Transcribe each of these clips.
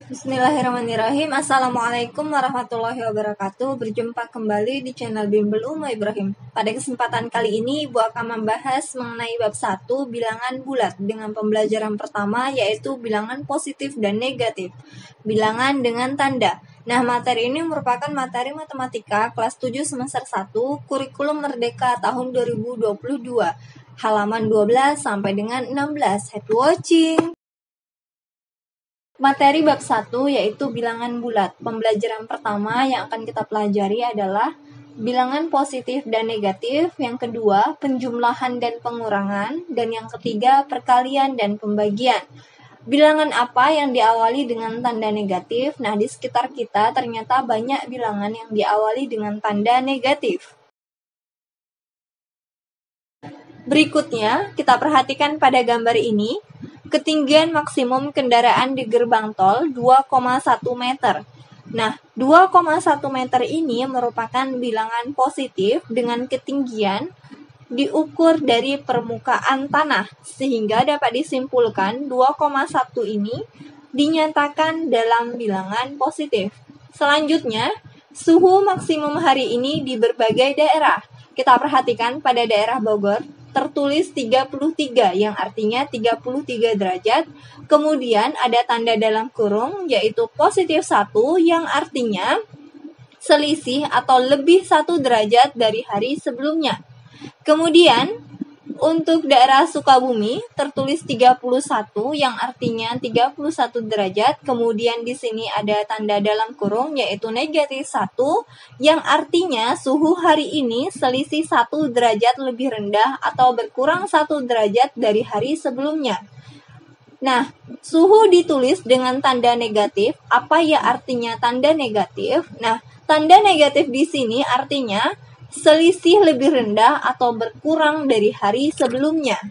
Bismillahirrahmanirrahim. Assalamualaikum warahmatullahi wabarakatuh. Berjumpa kembali di channel Bimbel Uma Ibrahim. Pada kesempatan kali ini, Ibu akan membahas mengenai bab 1 bilangan bulat dengan pembelajaran pertama yaitu bilangan positif dan negatif. Bilangan dengan tanda. Nah, materi ini merupakan materi matematika kelas 7 semester 1 kurikulum Merdeka tahun 2022. Halaman 12 sampai dengan 16. Happy watching! Materi bab 1 yaitu bilangan bulat. Pembelajaran pertama yang akan kita pelajari adalah bilangan positif dan negatif, yang kedua penjumlahan dan pengurangan, dan yang ketiga perkalian dan pembagian. Bilangan apa yang diawali dengan tanda negatif? Nah, di sekitar kita ternyata banyak bilangan yang diawali dengan tanda negatif. Berikutnya, kita perhatikan pada gambar ini. Ketinggian maksimum kendaraan di gerbang tol 2,1 meter. Nah, 2,1 meter ini merupakan bilangan positif dengan ketinggian diukur dari permukaan tanah, sehingga dapat disimpulkan 2,1 ini dinyatakan dalam bilangan positif. Selanjutnya, suhu maksimum hari ini di berbagai daerah. Kita perhatikan pada daerah Bogor, tertulis 33 yang artinya 33 derajat. Kemudian ada tanda dalam kurung yaitu positif 1 yang artinya selisih atau lebih 1 derajat dari hari sebelumnya. Kemudian untuk daerah Sukabumi tertulis 31 yang artinya 31 derajat. Kemudian di sini ada tanda dalam kurung yaitu negatif 1 yang artinya suhu hari ini selisih 1 derajat lebih rendah atau berkurang 1 derajat dari hari sebelumnya. Nah, suhu ditulis dengan tanda negatif. Apa ya artinya tanda negatif? Nah, tanda negatif di sini artinya selisih lebih rendah atau berkurang dari hari sebelumnya.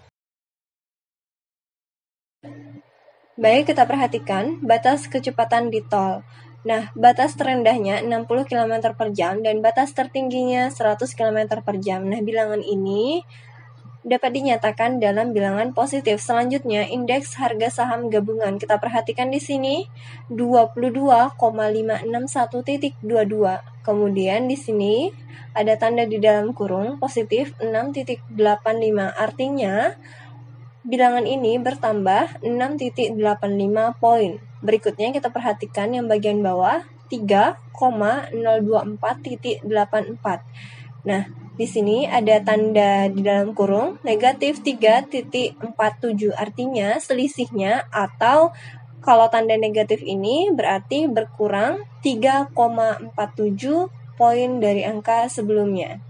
Baik, kita perhatikan batas kecepatan di tol. Nah, batas terendahnya 60 km per jam dan batas tertingginya 100 km per jam. Nah, bilangan ini dapat dinyatakan dalam bilangan positif. Selanjutnya, indeks harga saham gabungan. Kita perhatikan di sini 22,561.22. Kemudian di sini ada tanda di dalam kurung positif 6.85. Artinya bilangan ini bertambah 6.85 poin. Berikutnya kita perhatikan yang bagian bawah 3,024.84. Nah, di sini ada tanda di dalam kurung negatif 3.47, artinya selisihnya atau kalau tanda negatif ini berarti berkurang 3,47 poin dari angka sebelumnya.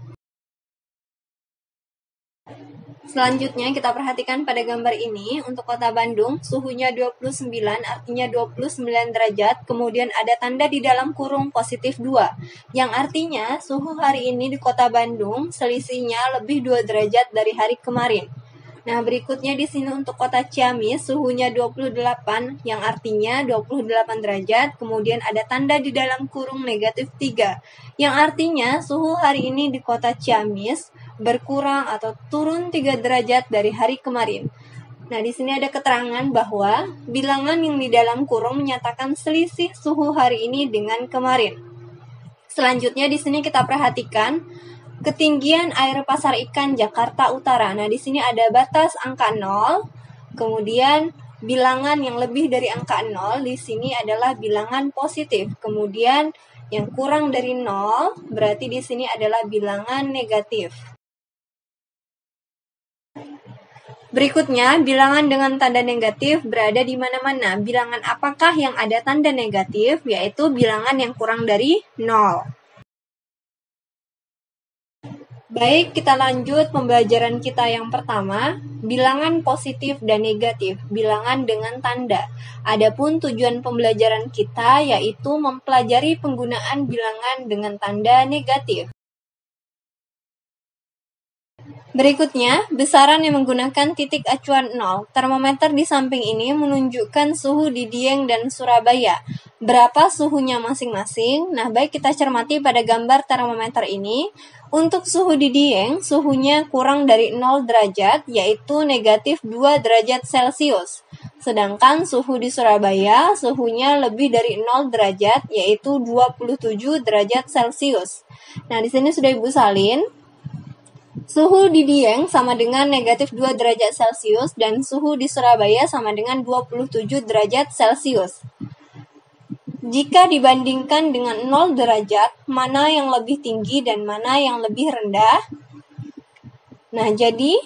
Selanjutnya kita perhatikan pada gambar ini untuk kota Bandung suhunya 29 artinya 29 derajat, kemudian ada tanda di dalam kurung positif 2 yang artinya suhu hari ini di kota Bandung selisihnya lebih 2 derajat dari hari kemarin. Nah, berikutnya di sini untuk kota Ciamis suhunya 28 yang artinya 28 derajat, kemudian ada tanda di dalam kurung negatif 3 yang artinya suhu hari ini di kota Ciamis berkurang atau turun 3 derajat dari hari kemarin. Nah, di sini ada keterangan bahwa bilangan yang di dalam kurung menyatakan selisih suhu hari ini dengan kemarin. Selanjutnya di sini kita perhatikan ketinggian air pasar ikan Jakarta Utara. Nah, di sini ada batas angka 0. Kemudian bilangan yang lebih dari angka 0 di sini adalah bilangan positif. Kemudian yang kurang dari 0 berarti di sini adalah bilangan negatif. Berikutnya, bilangan dengan tanda negatif berada di mana-mana. Bilangan apakah yang ada tanda negatif? Yaitu bilangan yang kurang dari 0. Baik, kita lanjut pembelajaran kita yang pertama, bilangan positif dan negatif, bilangan dengan tanda. Adapun tujuan pembelajaran kita yaitu mempelajari penggunaan bilangan dengan tanda negatif. Berikutnya, besaran yang menggunakan titik acuan 0. Termometer di samping ini menunjukkan suhu di Dieng dan Surabaya. berapa suhunya masing-masing. Nah, baik kita cermati pada gambar termometer ini. Untuk suhu di Dieng, suhunya kurang dari 0 derajat, yaitu negatif 2 derajat Celcius. Sedangkan suhu di Surabaya, suhunya lebih dari 0 derajat, yaitu 27 derajat Celcius. Nah, di sini sudah Ibu salin. Suhu di Dieng sama dengan negatif 2 derajat Celcius, dan suhu di Surabaya sama dengan 27 derajat Celcius. Jika dibandingkan dengan 0 derajat, mana yang lebih tinggi dan mana yang lebih rendah? Nah, jadi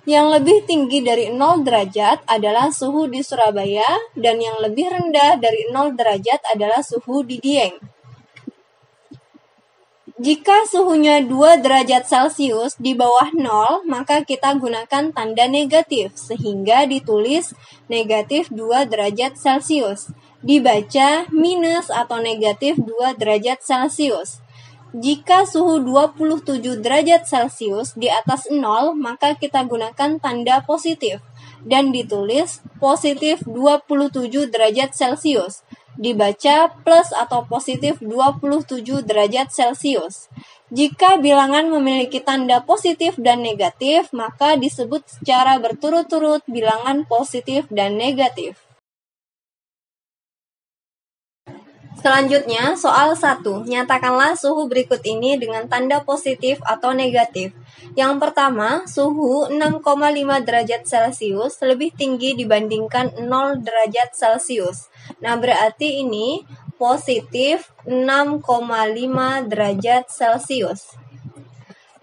yang lebih tinggi dari 0 derajat adalah suhu di Surabaya, dan yang lebih rendah dari 0 derajat adalah suhu di Dieng. Jika suhunya 2 derajat Celcius di bawah 0, maka kita gunakan tanda negatif, sehingga ditulis negatif 2 derajat Celcius. Dibaca minus atau negatif 2 derajat Celcius. Jika suhu 27 derajat Celcius di atas 0, maka kita gunakan tanda positif dan ditulis positif 27 derajat Celcius. Dibaca plus atau positif 27 derajat Celcius. Jika bilangan memiliki tanda positif dan negatif, maka disebut secara berturut-turut bilangan positif dan negatif. Selanjutnya, soal 1. Nyatakanlah suhu berikut ini dengan tanda positif atau negatif. Yang pertama, suhu 6,5 derajat Celcius lebih tinggi dibandingkan 0 derajat Celcius. Nah, berarti ini positif 6,5 derajat Celcius.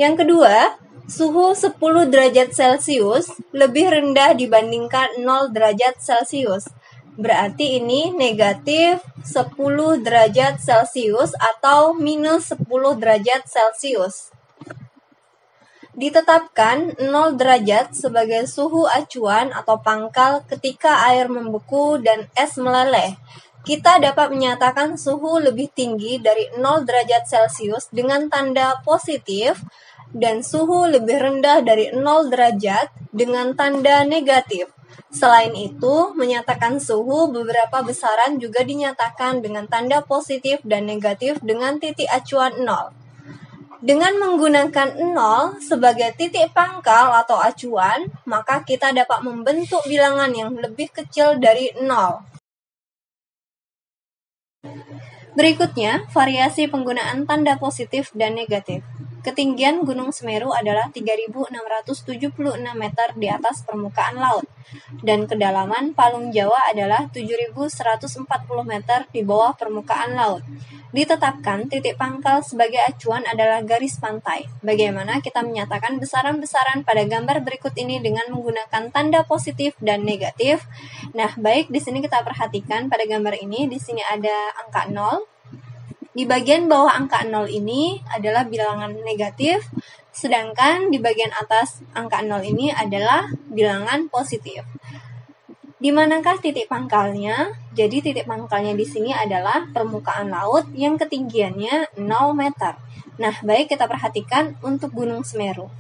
Yang kedua, suhu 10 derajat Celcius lebih rendah dibandingkan 0 derajat Celcius. Berarti ini negatif 10 derajat Celcius atau minus 10 derajat Celcius. Ditetapkan 0 derajat sebagai suhu acuan atau pangkal ketika air membeku dan es meleleh. Kita dapat menyatakan suhu lebih tinggi dari 0 derajat Celcius dengan tanda positif dan suhu lebih rendah dari 0 derajat dengan tanda negatif. Selain itu, menyatakan suhu beberapa besaran juga dinyatakan dengan tanda positif dan negatif dengan titik acuan 0. Dengan menggunakan 0 sebagai titik pangkal atau acuan, maka kita dapat membentuk bilangan yang lebih kecil dari 0. Berikutnya, variasi penggunaan tanda positif dan negatif. Ketinggian Gunung Semeru adalah 3.676 meter di atas permukaan laut, dan kedalaman Palung Jawa adalah 7.140 meter di bawah permukaan laut. Ditetapkan titik pangkal sebagai acuan adalah garis pantai. Bagaimana kita menyatakan besaran-besaran pada gambar berikut ini dengan menggunakan tanda positif dan negatif? Nah, baik di sini kita perhatikan pada gambar ini, di sini ada angka 0. Di bagian bawah angka 0 ini adalah bilangan negatif, sedangkan di bagian atas angka 0 ini adalah bilangan positif. Di manakah titik pangkalnya? Jadi titik pangkalnya di sini adalah permukaan laut yang ketinggiannya 0 meter. Nah, baik kita perhatikan untuk Gunung Semeru.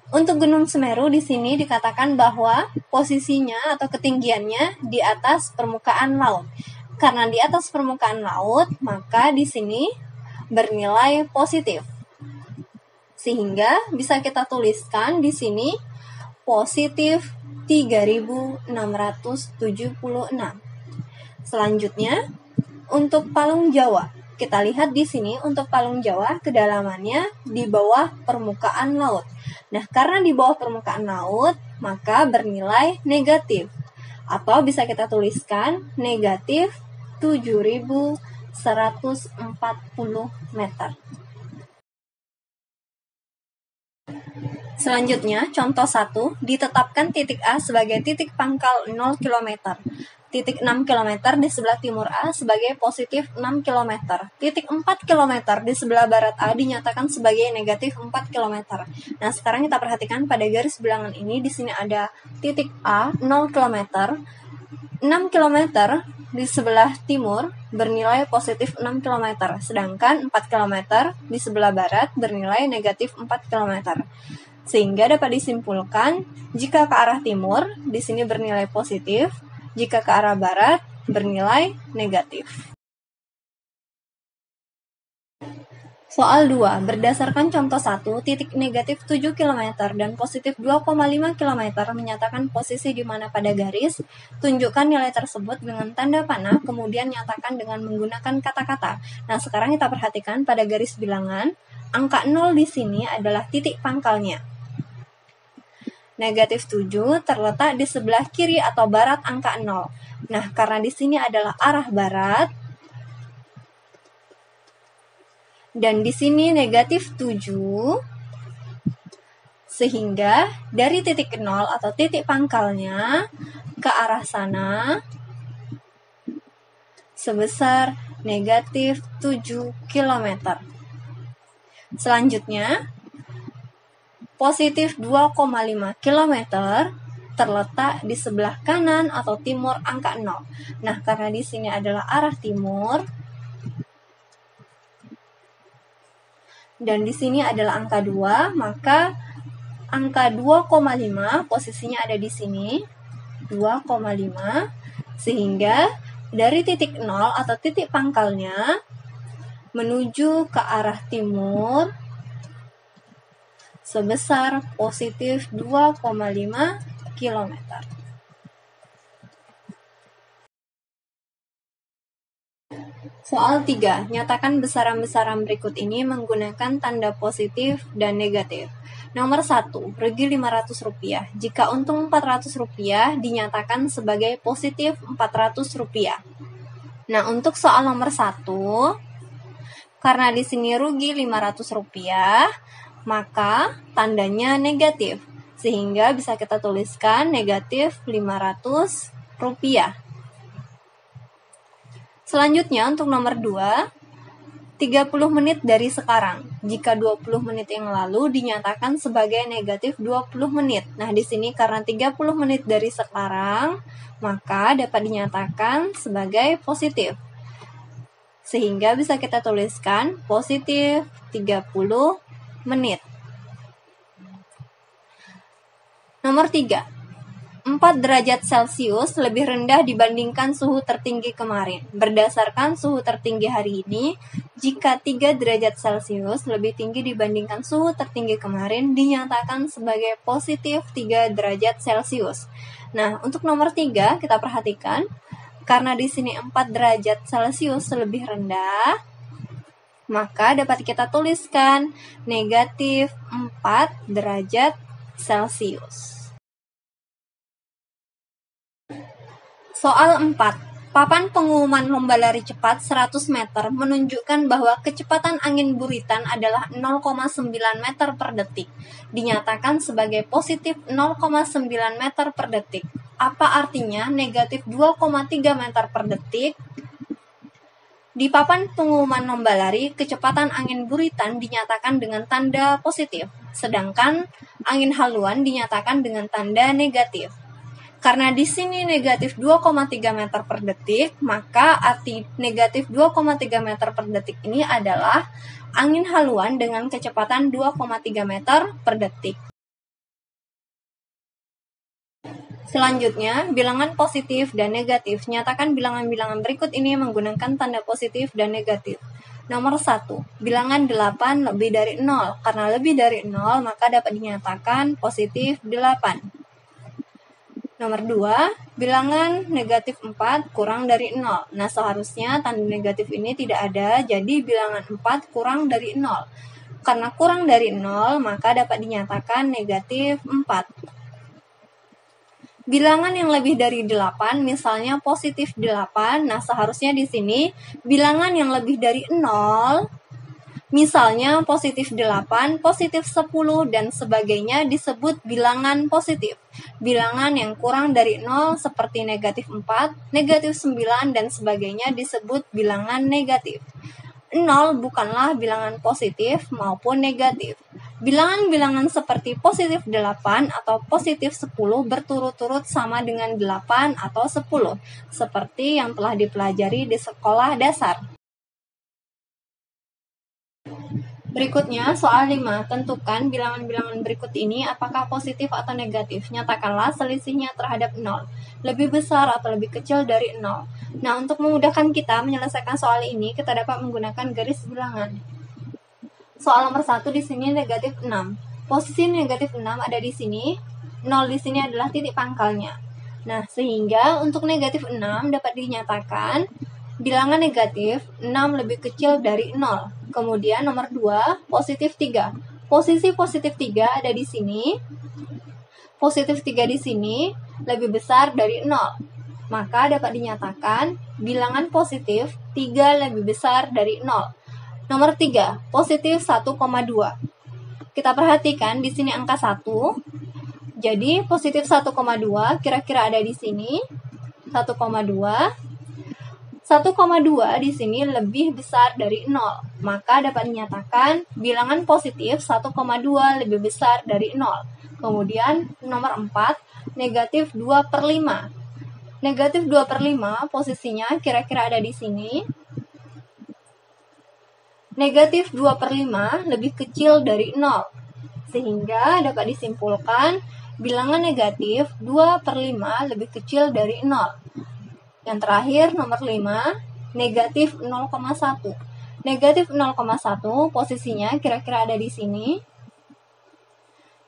Untuk Gunung Semeru di sini dikatakan bahwa posisinya atau ketinggiannya di atas permukaan laut. Karena di atas permukaan laut, maka di sini bernilai positif. Sehingga bisa kita tuliskan di sini positif 3.676. Selanjutnya, untuk Palung Jawa. Kita lihat di sini untuk Palung Jawa kedalamannya di bawah permukaan laut. Nah, karena di bawah permukaan laut, maka bernilai negatif. Atau bisa kita tuliskan negatif 7.140 meter. Selanjutnya, contoh 1, ditetapkan titik A sebagai titik pangkal 0 km. Titik 6 km di sebelah timur A sebagai positif 6 km. Titik 4 km di sebelah barat A dinyatakan sebagai negatif 4 km. Nah, sekarang kita perhatikan pada garis bilangan ini, di sini ada titik A 0 km. 6 km di sebelah timur bernilai positif 6 km, sedangkan 4 km di sebelah barat bernilai negatif 4 km. Sehingga dapat disimpulkan, jika ke arah timur, di sini bernilai positif, jika ke arah barat, bernilai negatif. Soal 2, berdasarkan contoh 1, titik negatif 7 km dan positif 2,5 km menyatakan posisi di mana pada garis, tunjukkan nilai tersebut dengan tanda panah, kemudian nyatakan dengan menggunakan kata-kata. Nah, sekarang kita perhatikan pada garis bilangan, angka 0 di sini adalah titik pangkalnya. Negatif 7 terletak di sebelah kiri atau barat angka 0. Nah, karena di sini adalah arah barat, dan di sini negatif 7, sehingga dari titik 0 atau titik pangkalnya ke arah sana sebesar negatif 7 km. Selanjutnya, positif 2,5 km terletak di sebelah kanan atau timur angka 0. Nah, karena di sini adalah arah timur, dan di sini adalah angka 2, maka angka 2,5 posisinya ada di sini, 2,5, sehingga dari titik 0 atau titik pangkalnya menuju ke arah timur sebesar positif 2,5 km. Soal 3, nyatakan besaran-besaran berikut ini menggunakan tanda positif dan negatif. Nomor 1, rugi Rp500. Jika untung Rp400 dinyatakan sebagai positif Rp400. Nah, untuk soal nomor 1, karena di sini rugi Rp500, maka tandanya negatif, sehingga bisa kita tuliskan negatif Rp500. Selanjutnya untuk nomor 2, 30 menit dari sekarang. Jika 20 menit yang lalu dinyatakan sebagai negatif 20 menit. Nah, di sini karena 30 menit dari sekarang, maka dapat dinyatakan sebagai positif. Sehingga bisa kita tuliskan positif 30 menit. Nomor 3, 4 derajat Celcius lebih rendah dibandingkan suhu tertinggi kemarin. Berdasarkan suhu tertinggi hari ini, jika 3 derajat Celcius lebih tinggi dibandingkan suhu tertinggi kemarin, dinyatakan sebagai positif 3 derajat Celcius. Nah, untuk nomor 3, kita perhatikan, karena di sini 4 derajat Celcius lebih rendah, maka dapat kita tuliskan negatif 4 derajat Celcius. Soal 4. Papan pengumuman lomba lari cepat 100 meter menunjukkan bahwa kecepatan angin buritan adalah 0,9 meter per detik. Dinyatakan sebagai positif 0,9 meter per detik. Apa artinya negatif 2,3 meter per detik? Di papan pengumuman lomba lari, kecepatan angin buritan dinyatakan dengan tanda positif, sedangkan angin haluan dinyatakan dengan tanda negatif. Karena di sini negatif 2,3 meter per detik, maka arti negatif 2,3 meter per detik ini adalah angin haluan dengan kecepatan 2,3 meter per detik. Selanjutnya, bilangan positif dan negatif. Nyatakan bilangan-bilangan berikut ini menggunakan tanda positif dan negatif. Nomor 1, bilangan 8 lebih dari 0. Karena lebih dari 0, maka dapat dinyatakan positif 8. Nomor 2, bilangan negatif 4 kurang dari 0. Nah, seharusnya tanda negatif ini tidak ada, jadi bilangan 4 kurang dari 0. Karena kurang dari 0, maka dapat dinyatakan negatif 4. Bilangan yang lebih dari 8, misalnya positif 8, nah seharusnya di sini bilangan yang lebih dari 0, misalnya positif 8, positif 10, dan sebagainya disebut bilangan positif. Bilangan yang kurang dari 0 seperti negatif 4, negatif 9, dan sebagainya disebut bilangan negatif. 0 bukanlah bilangan positif maupun negatif. Bilangan-bilangan seperti positif 8 atau positif 10 berturut-turut sama dengan 8 atau 10, seperti yang telah dipelajari di sekolah dasar. Berikutnya, soal 5. Tentukan bilangan-bilangan berikut ini apakah positif atau negatif. Nyatakanlah selisihnya terhadap 0. Lebih besar atau lebih kecil dari 0. Nah, untuk memudahkan kita menyelesaikan soal ini, kita dapat menggunakan garis bilangan. soal nomor 1 di sini negatif 6. Posisi negatif 6 ada di sini, 0 di sini adalah titik pangkalnya. Nah, sehingga untuk negatif 6 dapat dinyatakan bilangan negatif 6 lebih kecil dari 0. Kemudian nomor 2, positif 3. Posisi positif 3 ada di sini. Positif 3 di sini lebih besar dari 0. Maka dapat dinyatakan bilangan positif 3 lebih besar dari 0. Nomor 3, positif 1,2. Kita perhatikan di sini angka 1. Jadi positif 1,2 kira-kira ada di sini. 1,2. 1,2 di sini lebih besar dari 0. Maka dapat dinyatakan bilangan positif 1,2 lebih besar dari 0. Kemudian nomor 4, negatif 2/5. Negatif 2/5 posisinya kira-kira ada di sini. Negatif 2/5 lebih kecil dari 0. Sehingga dapat disimpulkan bilangan negatif 2/5 lebih kecil dari 0. Yang terakhir nomor 5, negatif 0,1. Negatif 0,1 posisinya kira-kira ada di sini.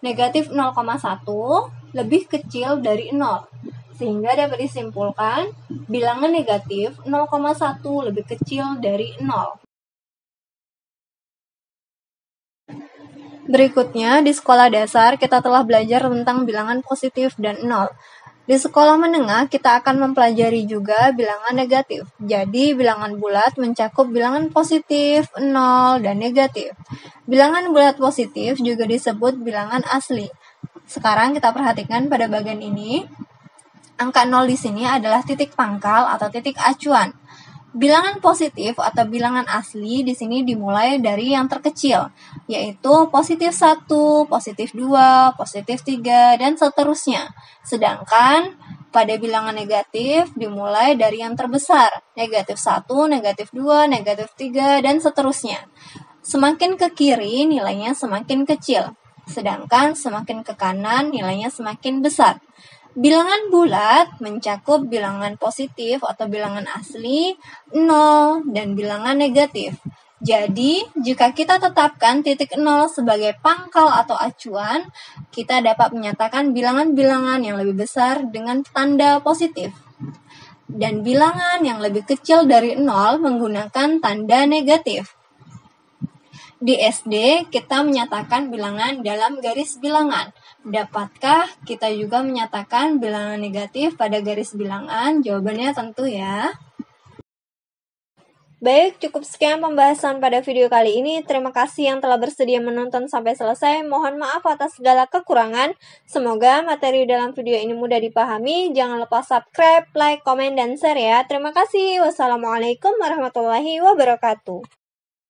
Negatif 0,1 lebih kecil dari 0. Sehingga dapat disimpulkan bilangan negatif 0,1 lebih kecil dari 0. Berikutnya, di sekolah dasar kita telah belajar tentang bilangan positif dan 0. Di sekolah menengah kita akan mempelajari juga bilangan negatif. Jadi, bilangan bulat mencakup bilangan positif, 0, dan negatif. Bilangan bulat positif juga disebut bilangan asli. Sekarang kita perhatikan pada bagian ini. Angka 0 di sini adalah titik pangkal atau titik acuan. Bilangan positif atau bilangan asli di sini dimulai dari yang terkecil, yaitu positif 1, positif 2, positif 3, dan seterusnya. Sedangkan pada bilangan negatif dimulai dari yang terbesar, negatif 1, negatif 2, negatif 3, dan seterusnya. Semakin ke kiri nilainya semakin kecil, sedangkan semakin ke kanan nilainya semakin besar. Bilangan bulat mencakup bilangan positif atau bilangan asli, 0, dan bilangan negatif. Jadi, jika kita tetapkan titik 0 sebagai pangkal atau acuan, kita dapat menyatakan bilangan-bilangan yang lebih besar dengan tanda positif. Dan bilangan yang lebih kecil dari 0 menggunakan tanda negatif. Di SD, kita menyatakan bilangan dalam garis bilangan. Dapatkah kita juga menyatakan bilangan negatif pada garis bilangan? Jawabannya tentu ya. Baik, cukup sekian pembahasan pada video kali ini. Terima kasih yang telah bersedia menonton sampai selesai. Mohon maaf atas segala kekurangan. Semoga materi dalam video ini mudah dipahami. Jangan lupa subscribe, like, komen, dan share ya. Terima kasih. Wassalamualaikum warahmatullahi wabarakatuh.